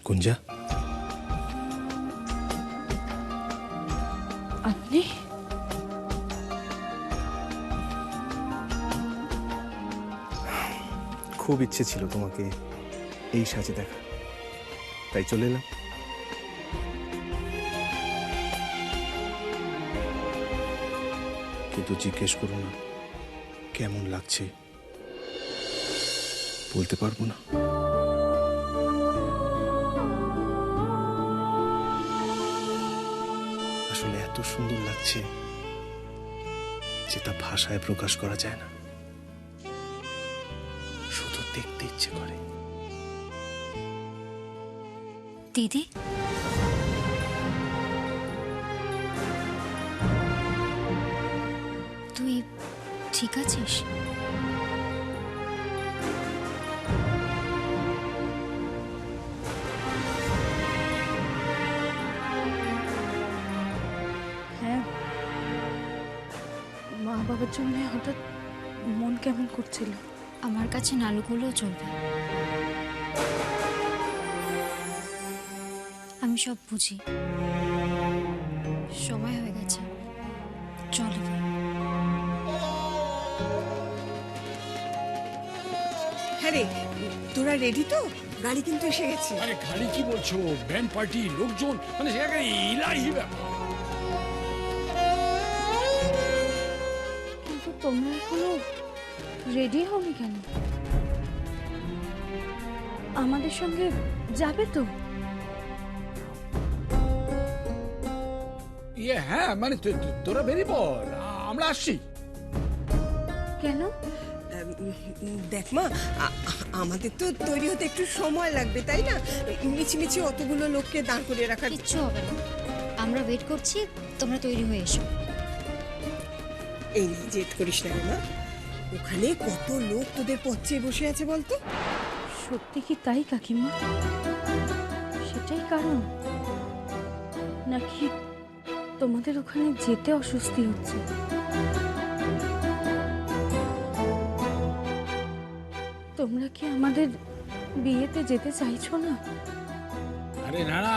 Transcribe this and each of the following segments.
গুঞ্জা, আপনি? খুব ইচ্ছে ছিল তোমাকে এই সাজে দেখা, তাই চলে এলাম। কিন্তু জিজ্ঞেস করো না কেমন লাগছে, বলতে পারবো না। আসলে এত সুন্দর লাগছে যে তা ভাষায় প্রকাশ করা যায় না, শুধু দেখতে ইচ্ছে করে। দিদি, তুই ঠিক আছিস? হ্যাঁ, মা বাবার জন্য হঠাৎ মন কেমন করছিল। আমার কাছে নাড়ুগুলোও চলবে, আমি সব বুঝি। সময় হয়ে গেছে, চল এবার। হ্যাঁ রে, তোরা রেডি তো? গাড়ি কিন্তু এসে গেছে। আরে গাড়ি কি বলছো, ব্যান্ড পার্টি, লোকজন, মানে সেখানে ইলাহি ব্যাপার। কিন্তু তোমরা এখনো রেডি হওনি কেন? আমাদের সঙ্গে যাবে তো? হ্যাঁ, মানে তোরা বেরিয়ে পড়, আমরা আসছি। কেন? দেখ মা, আমাদের তো তৈরি হতে একটু সময় লাগবে, তাই না? মিছিমিছি অতগুলো লোককে দাঁড় করিয়ে রাখার কিচ্ছু হবে না, আমরা ওয়েট করছি, তোমরা তৈরি হয়ে এসো। এই নিয়ে জেদ করিস না রে মা, ওখানে কত লোক তোদের পথ চেয়ে বসে আছে বলতো। সত্যি কি তাই কাকিমা? সেটাই কারণ, নাকি তোমাদের ওখানে যেতে অস্বস্তি হচ্ছে? তোমরা কি আমাদের বিয়েতে যেতে চাইছো না? আরে না না,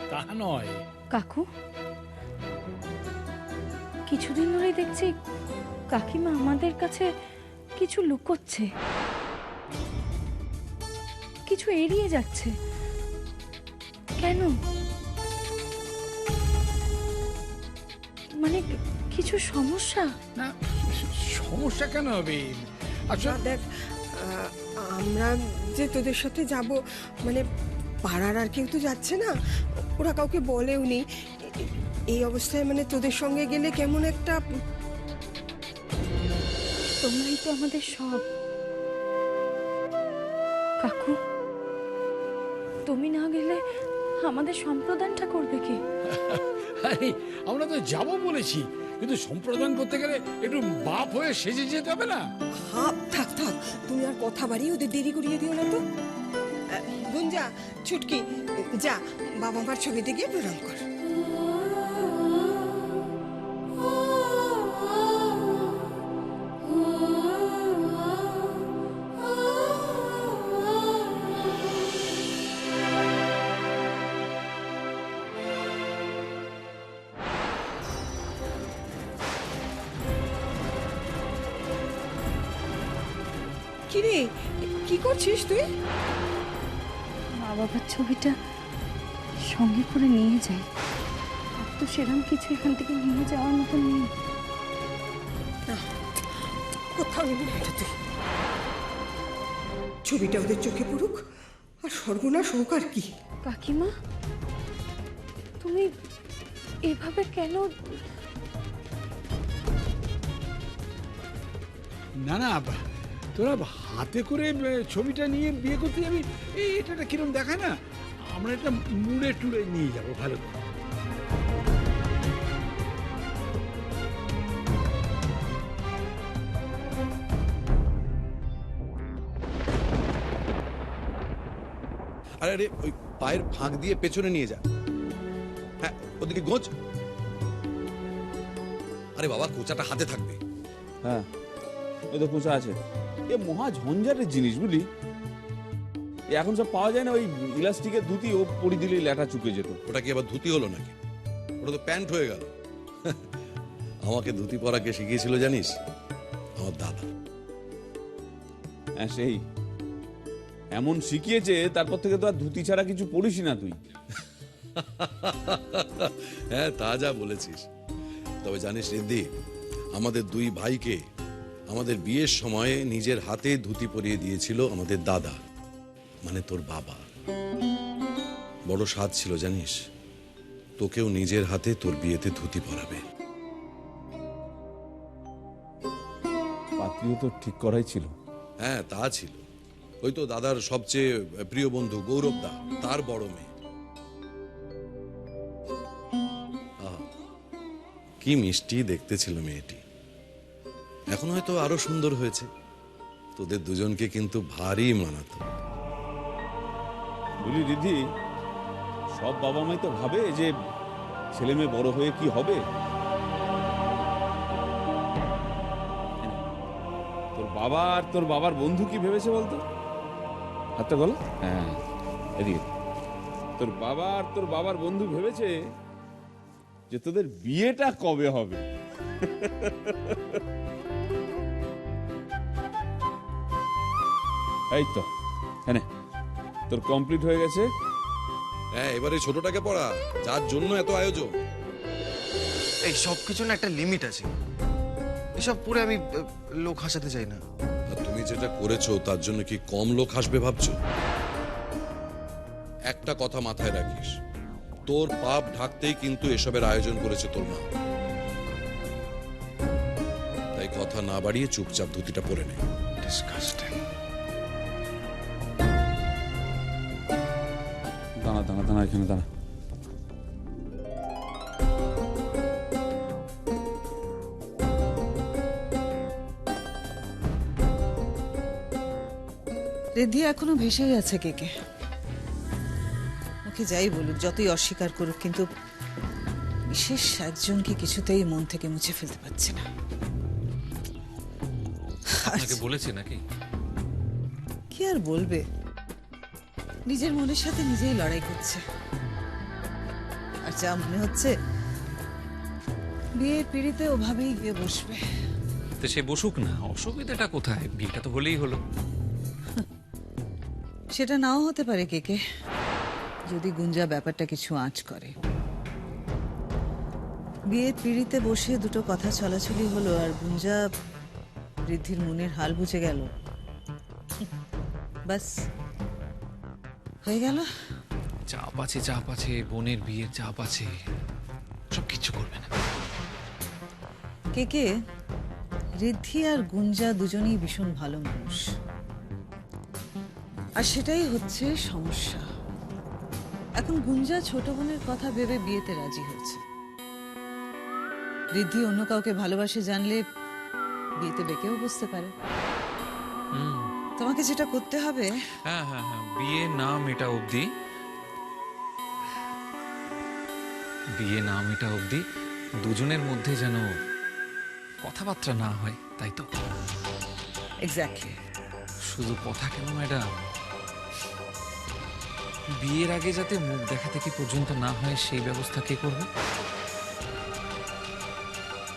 তা নয়। কাকু, কিছুদিন ধরেই দেখছি কাকিমা আমাদের কাছে কিছু লুকোচ্ছে, কিছু এড়িয়ে যাচ্ছে। কেন? মানে কিছু সমস্যা? না, সমস্যা কেন হবে? আচ্ছা না দেখ, আমরা যে তোদের সাথে যাব, মানে পাড়ার আর কেউ তো যাচ্ছে না, ওরা কাউকে বলেও নি। এই অবস্থায় মানে তোদের সঙ্গে গেলে কেমন একটা। তোমরাই তো আমাদের সব। কাকু, তুমি না গেলে আমাদের সম্প্রদানটা করবে কে? আরে আমরা তো যাবো বলেছি, কিন্তু সম্প্রদান করতে গেলে একটু বাপ হয়ে সেজে যেতে হবে না? হাপ, থাক থাক, তুমি আর কথা বাড়িয়ে ওদের দেরি করিয়ে দিও না তো। গুঞ্জা, ছুটকি, যা বাবা মার ছবিতে গিয়ে প্রণাম কর। কিরে, কি করছিস তুই? মা বাবার ছবিটা সঙ্গে করে নিয়ে যাই। আর তো সেরকম কিছু এখান থেকে নিয়ে যাওয়ার মতো নেই। কোথাও নিবি না এটা তুই। ছবিটা ওদের চোখে পড়ুক, আর সর্বনাশ হোক আর কি। কাকিমা, তুমি এভাবে কেন? না না, তোরা হাতে করে ছবিটা নিয়ে বিয়ে করতে যাবি, এটা কিরম দেখায় না? আমরা এটা মুড়ে টুড়ে নিয়ে যাবো ভালো করে। আরে আরে, ওই পায়ের ফাঁক দিয়ে পেছনে নিয়ে যা। হ্যাঁ, ওদিকে গোছ। আরে বাবা, কোচাটা হাতে থাকবে। হ্যাঁ, ওই তো পোঁচা আছে। এ মহা ঝঞ্ঝাটের জিনিস, বুঝলি? এখন সব পাওয়া যায় না, ওই ইলাস্টিকের ধুতি ও পরি দিলেই ল্যাটা চুকে যেত। ওটা কি আবার ধুতি হলো নাকি? ওটা তো প্যান্ট হয়ে গেল। আমাকে ধুতি পরাকে শিখিয়েছিল জানিস? আমার দাদা। হ্যাঁ সেই এমন শিখিয়েছে, তারপর থেকে তো আর ধুতি ছাড়া কিছু পড়িস না তুই। হ্যাঁ তা যা বলেছিস। তবে জানিস রিদ্ধি, আমাদের দুই ভাইকে আমাদের বিয়ের সময়ে নিজের হাতে ধুতি পরিয়ে দিয়েছিল আমাদের দাদা, মানে তোর বাবা। বড় স্বাদ ছিল জানিস, তোকেও নিজের হাতে তোর বিয়েতে ধুতি পরাবে। পাত্রীও তো ঠিক করাই ছিল। হ্যাঁ তা ছিল। ওই তো দাদার সবচেয়ে প্রিয় বন্ধু গৌরব দা, তার বড় মেয়ে। আহা, কি মিষ্টি দেখতে ছিল মেয়েটি। এখন হয়তো আরো সুন্দর হয়েছে। তোদের দুজনকে কিন্তু ভারী মানাতো। বলি রিদ্ধি, সব বাবা মাই তো ভাবে যে ছেলে মেয়ে বড় হয়ে কি হবে। তোর বাবা আর তোর বাবার বন্ধু কি ভেবেছে বলতো? হাতটা বলো। হ্যাঁ এদিকে। তোর বাবা আর তোর বাবার বন্ধু ভেবেছে যে তোদের বিয়েটা কবে হবে। এই তো হ্যাঁ, তোর কমপ্লিট হয়ে গেছে। হ্যাঁ এবারে ছোটটাকে পড়া, যার জন্য এত আয়োজন। এই সব কিছু না একটা লিমিট আছে। এসব পরে আমি লোক হাসাতে চাই না। আর তুমি যেটা করেছো তার জন্য কি কম লোক হাসবে ভাবছো? একটা কথা মাথায় রাখিস, তোর পাপ ঢাকতেই কিন্তু এসবের আয়োজন করেছে তোর মা। তাই কথা না বাড়িয়ে চুপচাপ ধুতিটা পরে নে। ডিসকাস্টিং। দাঁড়া দাঁড়া দাঁড়া, এখানে দাঁড়া। রিদ্ধি এখনো ভেসেই আছে কেকে। ওকে যাই বলুক, যতই অস্বীকার করুক, কিন্তু বিশেষ একজনকে কিছুতেই মন থেকে মুছে ফেলতে পারছে না। আপনাকে বলেছে নাকি? কি আর বলবে, নিজের মনের সাথে নিজেই লড়াই করছে। আর যা মনে হচ্ছে বিয়ের পিড়িতে ওভাবেই গিয়ে বসবে। তো সে বসুক না, অসুবিধাটা কোথায়? বিয়েটা তো হলেই হলো। সেটা নাও হতে পারে কেকে, যদি গুঞ্জা ব্যাপারটা কিছু আঁচ করে। বিয়ের পিড়িতে বসে দুটো কথা ছলাছলি হলো, আর গুঞ্জা ঋদ্ধির মনের হাল বুঝে গেল। বাস হয়ে গেল। চাপ আছে, চাপ আছে, বোনের বিয়ের চাপ আছে, সব কিচ্ছু করবে না। কেকে, ঋদ্ধি আর গুঞ্জা দুজনেই ভীষণ ভালো মানুষ, আর সেটাই হচ্ছে সমস্যা। এখন গুঞ্জা ছোট বোনের কথা ভেবে বিয়েতে রাজি হয়েছে। ঋদ্ধি অন্য কাউকে ভালোবাসে জানলে বিয়েতে বেঁকেও বসতে পারে। তোমাকে যেটা করতে হবে, হ্যাঁ হ্যাঁ হ্যাঁ, বিয়ে না মেটা অবধি, বিয়ে না মেটা অবধি দুজনের মধ্যে যেন কথাবার্তা না হয়, তাই তো? এক্স্যাক্টলি। শুধু কথা কেন ম্যাডাম, বিয়ের আগে যাতে মুখ দেখা থেকে পর্যন্ত না হয় সেই ব্যবস্থা কে করবে?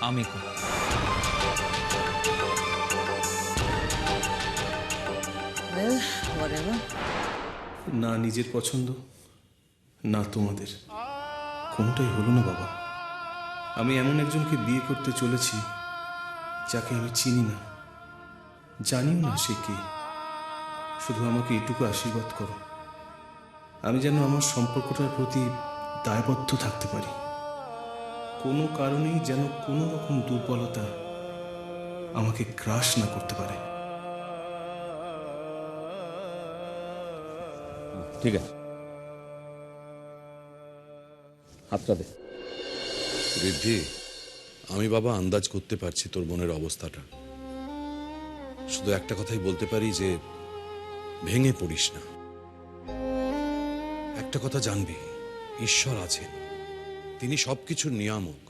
আমি করব। Well, whatever. না নিজের পছন্দ, না তোমাদের, কোনটাই হলো না বাবা। আমি এমন একজনকে বিয়ে করতে চলেছি যাকে আমি চিনি না, জানিও না সে কে। শুধু আমাকে এটুকু আশীর্বাদ করো, আমি যেন আমার সম্পর্কটার প্রতি দায়বদ্ধ থাকতে পারি। কোনো কারণেই যেন কোনো রকম দুর্বলতা আমাকে গ্রাস না করতে পারে। ঠিক আছে, হাতটা দে। ঋদ্ধি, আমি বাবা আন্দাজ করতে পারছি তোর বোনের অবস্থাটা। শুধু একটা কথাই বলতে পারি যে ভেঙে পড়িস না। একটা কথা জানবি, ঈশ্বর আছেন, তিনি সবকিছুর নিয়ামক।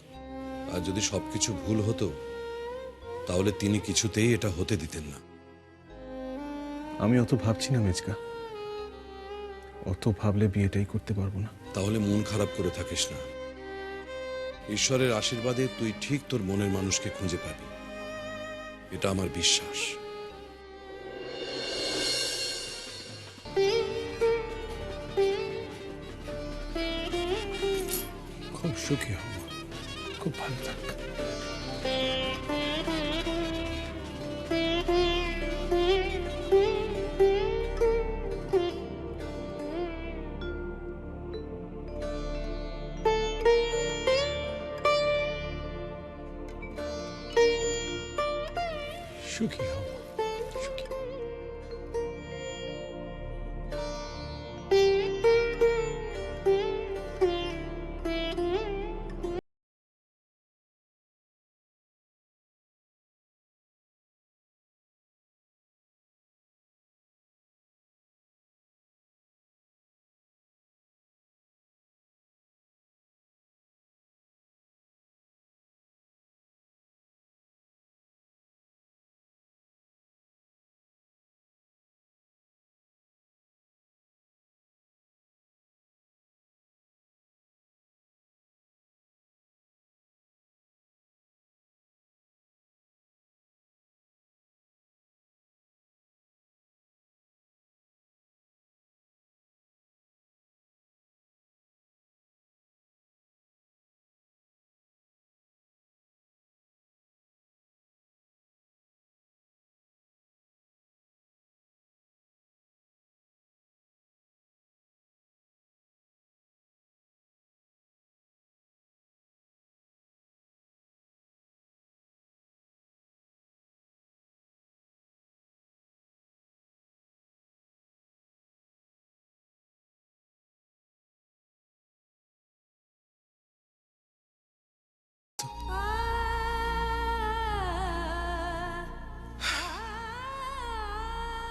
আর যদি সবকিছু ভুল হতো তাহলে তিনি কিছুতেই এটা হতে দিতেন না। আমি অত ভাবছি না মেজকা, অত ভাবলে বিয়েটাই করতে পারবো না। তাহলে মন খারাপ করে থাকিস না। ঈশ্বরের আশীর্বাদে তুই ঠিক তোর মনের মানুষকে খুঁজে পাবি, এটা আমার বিশ্বাস। খুব সুখী হব, খুব ভালো থাক। সুখী হব, সুখী।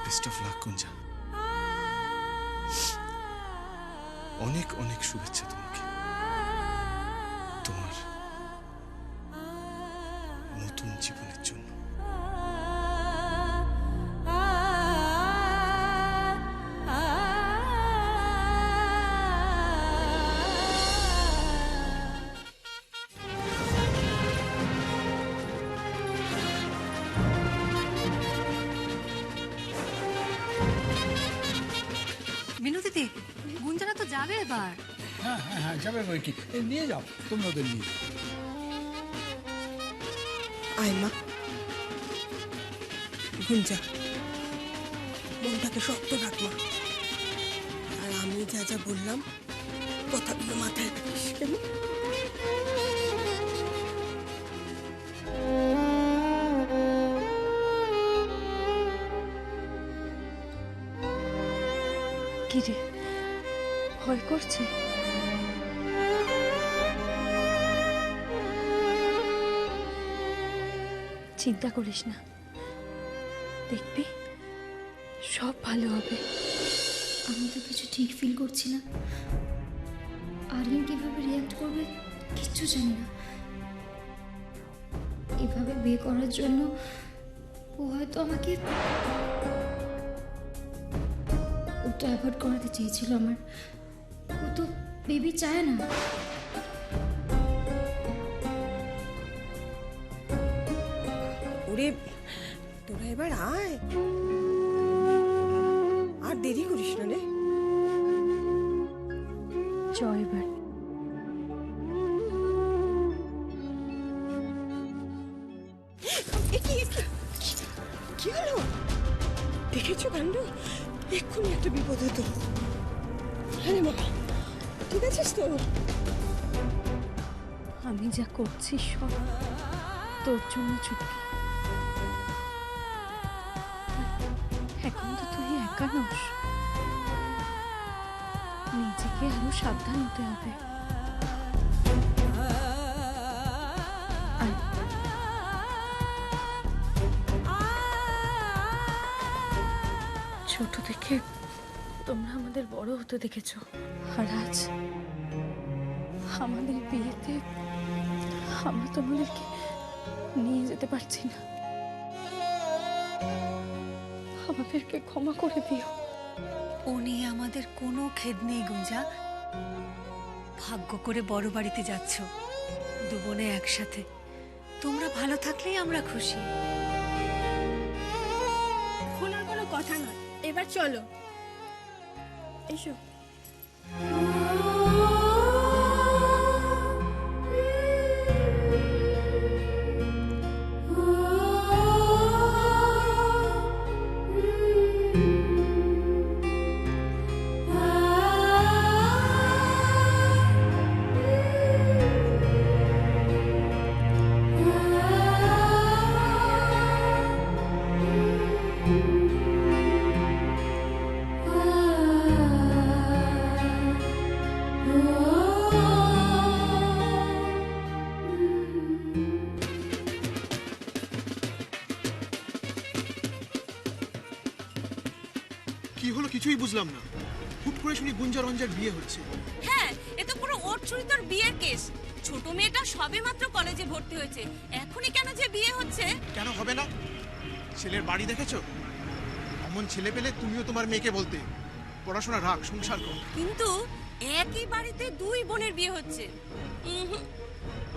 বেস্ট অফ লাক কুঞ্জা, অনেক অনেক শুভেচ্ছা তোমাকে, তোমার নতুন জীবনের জন্য। বিনু দিদি, গুঞ্জনা তো যাবে এবার। হ্যাঁ হ্যাঁ হ্যাঁ, যাবে বই কি, নিয়ে যাও, তোমরা ওদের নিয়ে যাও। আয় মা, গুঞ্জা, মনটাকে শক্ত রাখ মা। আর আমি যা যা বললাম কথাগুলো মাথায় রাখিস, কেমন? কি রে, ভয় করছে? চিন্তা করিস না, দেখবি সব ভালো হবে। আমি তো কিছু ঠিক ফিল করছি না। আরিয়ান কিভাবে রিয়াক্ট করবে কিচ্ছু জানি না। এভাবে বিয়ে করার জন্য ও হয়তো আমাকে, ও তো অ্যাভয়েড করাতে চেয়েছিল আমার। ও তো বেবি চায় না। ওরে, তোরা এবার আয়, আর দেরি করিস না রে। জয় এবার। কি হলো? দেখেছো কাণ্ড? এক্ষুনি একটা বিপদ হতো। আরে মা, ঠিক আছিস তো? আমি যা করছি সব তোর জন্য চুপি। এখন তো তুই একা নস, নিজেকে আরো সাবধান হতে হবে। ছোট থেকে তোমরা আমাদের বড় হতে দেখেছো, আর আজ আমাদের বিয়েতে আমরা তোমাদেরকে নিয়ে যেতে পারছি না। আমাদেরকে ক্ষমা করে দিও। ও নিয়ে আমাদের কোনো খেদ নেই গুঞ্জা। ভাগ্য করে বড় বাড়িতে যাচ্ছ, দু বোনে একসাথে। তোমরা ভালো থাকলেই আমরা খুশি। এখন আর কোনো কথা নয়, এবার চলো, এসো। কি হলো কিছুই বুঝলাম না। হুট করে শুনি গুঞ্জা রঞ্জার বিয়ে হচ্ছে। হ্যাঁ, এ তো পুরো ওর চুরিদার বিয়ের কেস। ছোট মেয়েটা সবেমাত্র কলেজে ভর্তি হয়েছে, এখনই কেন যে বিয়ে হচ্ছে? কেন হবে না? ছেলের বাড়ি দেখেছো? এমন ছেলে পেলে তুমিও তোমার মেয়েকে বলতে পড়াশোনা রাখ, সংসার কর। কিন্তু একই বাড়িতে দুই বোনের বিয়ে হচ্ছে।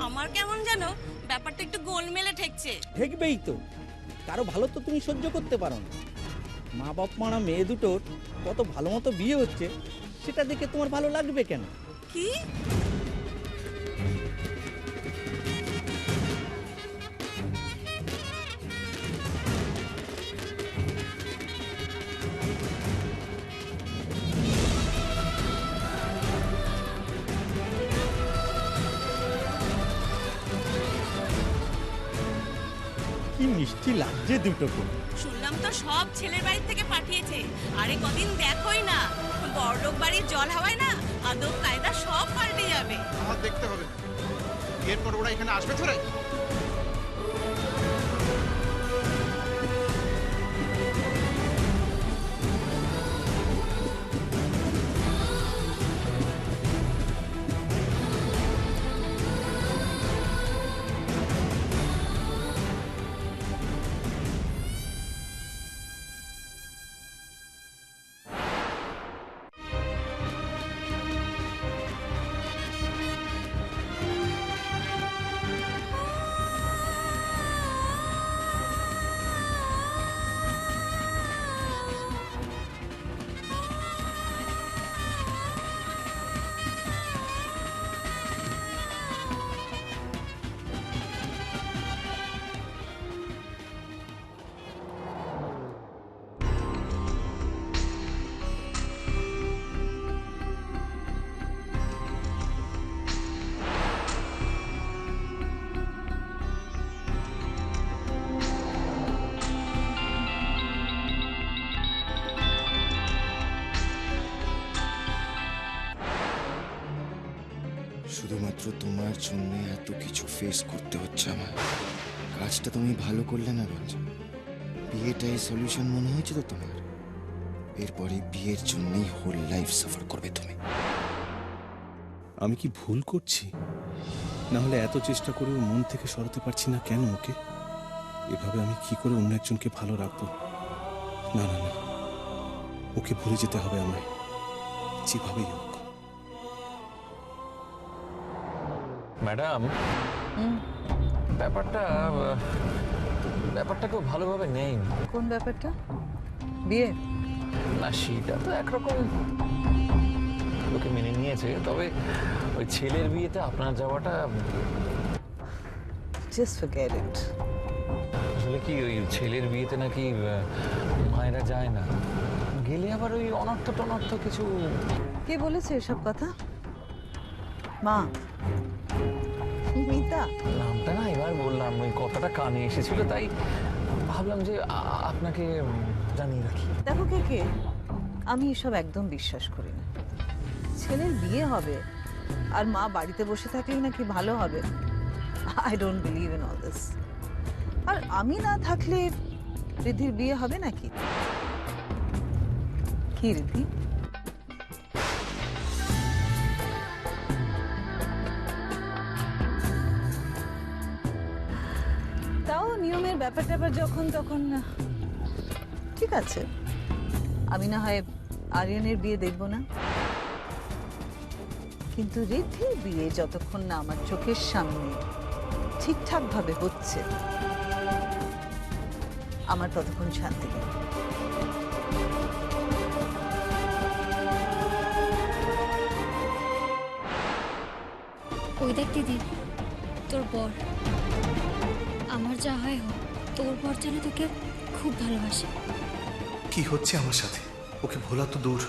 আমার কেমন যেন ব্যাপারটা একটু গোলমেলে ঠেকছে। ঠেকবেই তো, কারো ভালো তো তুমি সহ্য করতে পারো না। মা বাপ মারা মেয়ে দুটোর কত ভালো মতো বিয়ে হচ্ছে, সেটা দেখে তোমার ভালো লাগবে কেন? কি? কি মিষ্টি লাগছে দুটোকে। শুনলাম তো সব ছেলের বাড়ি থেকে পাঠিয়েছে। আরে কদিন দেখোই না, বড়লোক বাড়ির জল হাওয়ায় না আদব কায়দা সব পাল্টে যাবে। আমার দেখতে হবে না, এরপর ওরা এখানে আসবে ধরে। শুধুমাত্র তোমার জন্য এত কিছু ফেস করতে হচ্ছে আমার। কাজটা তুমি ভালো করলে না রঞ্জা। বিয়েটাই সলিউশন মনে হয়েছে তো তোমার? এরপরে বিয়ের জন্যই হোল লাইফ সাফার করবে তুমি। আমি কি ভুল করছি? না হলে এত চেষ্টা করেও মন থেকে সরাতে পারছি না কেন ওকে? এভাবে আমি কি করে অন্য একজনকে ভালো রাখবো? না না না, ওকে ভুলে যেতে হবে আমায়, যেভাবেই হোক। ম্যাডাম, ব্যাপারটা কেউ ভালোভাবে নেই। কোন ব্যাপারটা? বিয়ে? না, সেটা তো একরকম লোকে মেনে নিয়েছে, তবে ওই ছেলের বিয়েতে আপনার যাওয়াটা জাস্ট ফরগেট ইট। আসলে কি ওই ছেলের বিয়েতে নাকি মায়েরা যায় না, গেলে আবার ওই অনর্থ টনর্থ কিছু। কে বলেছে এসব কথা? মা? মিতা? নামটা না এবার বললাম, ওই কথাটা কানে এসেছিল, তাই ভাবলাম যে আপনাকে জানিয়ে রাখি। দেখো কে, আমি এসব একদম বিশ্বাস করি না। ছেলের বিয়ে হবে আর মা বাড়িতে বসে থাকলেই নাকি ভালো হবে? I don't believe in all this. আর আমি না থাকলে রিধির বিয়ে হবে নাকি? কি রিধি? তাও নিয়মের ব্যাপার ট্যাপার যখন তখন ঠিক আছে, আমি না হয় আরিয়ানের বিয়ে দেখব না, কিন্তু ঋদ্ধির বিয়ে যতক্ষণ না আমার চোখের সামনে ঠিকঠাক ভাবে হচ্ছে আমার ততক্ষণ শান্তি নেই। ওই দেখ দিদি, তোর বর। আমার যা হয় হোক, তোর বর যেন তোকে খুব ভালোবাসে। কি হচ্ছে আমার সাথে? ওকে ভোলা তো দূর,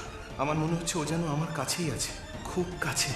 আমার মনে হচ্ছে ও যেন আমার কাছেই আছে, খুব কাছে।